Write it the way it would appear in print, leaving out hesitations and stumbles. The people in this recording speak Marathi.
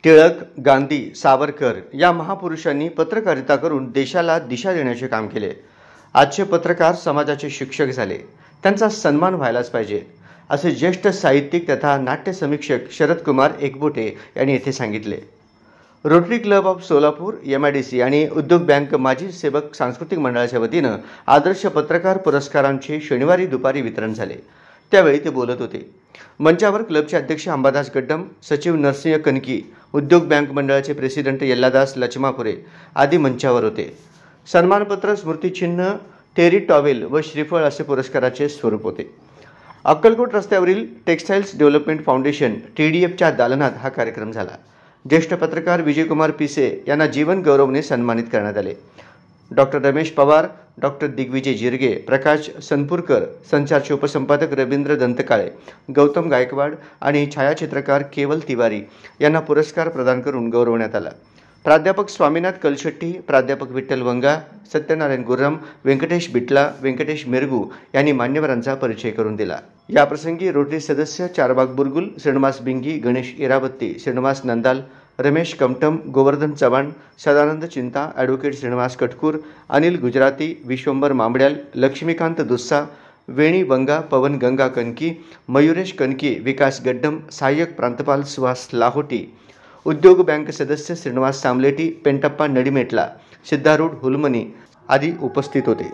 टिळक, गांधी, सावरकर या महापुरुषांनी पत्रकारिता करून देशाला दिशा देण्याचे काम केले। आजचे पत्रकार समाजाचे शिक्षक झाले, त्यांचा सन्मान व्हायलाच पाहिजे, असे ज्येष्ठ साहित्यिक तथा नाट्य समीक्षक शरद कुमार एकबोटे यांनी येथे सांगितले। Rotary club of Solapur, MIDC आणि उद्योग बँक माजी सेवक सांस्कृतिक मंडळाच्या वतीनं आदर्श पत्रकार पुरस्कारांचे शनिवारी दुपारी वितरण झाले। त्यावेळी ते बोलत होते। मंचावर क्लबचे अध्यक्ष अंबादास गड्डम, सचिव नरसिंह कनकी, उद्योग बँक मंडळाचे प्रेसिडेंट यल्लादास लचमापुरे आदी मंचावर होते। सन्मानपत्र, स्मृतिचिन्ह, टेरी टॉवेल व श्रीफळ असे पुरस्काराचे स्वरूप होते। अक्कलकोट रस्त्यावरील टेक्सटाईल्स डेव्हलपमेंट फाउंडेशन TDFच्या दालनात हा कार्यक्रम झाला। ज्येष्ठ पत्रकार विजयकुमार पिसे यांना जीवन गौरवने सन्मानित करण्यात आले। डॉक्टर रमेश पवार, डॉक्टर दिग्विजय जिरगे, प्रकाश सनपुरकर, संचारचे उपसंपादक रवींद्र दंतकाळे, गौतम गायकवाड आणि छायाचित्रकार केवल तिवारी यांना पुरस्कार प्रदान करून गौरवण्यात आला। प्राध्यापक स्वामीनाथ कलशेट्टी, प्राध्यापक विठ्ठल वंगा, सत्यनारायण गुर्रम, व्यंकटेश बिटला, व्यंकटेश मिरगू यांनी मान्यवरांचा परिचय करून दिला। याप्रसंगी रोटरी सदस्य चारबाग बुरगुल, श्रीनिवास बिंगी, गणेश इरावत्ती, श्रीनिवास नंदाल, रमेश कमटम, गोवर्धन चव्हाण, सदानंद चिंता, ॲडव्होकेट श्रीनिवास कटकूर, अनिल गुजराती, विश्वंभर मांबड्याल, लक्ष्मीकांत दुस्सा, वेणी वंगा, पवन गंगा कनकी, मयुरेश कनकी, विकास गड्डम, सहाय्यक प्रांतपाल सुहास लाहोटी, उद्योग बँक सदस्य श्रीनिवास सामलेटी, पेंटप्पा नडिमेटला, सिद्धारूढ हुलमनी आदी उपस्थित होते।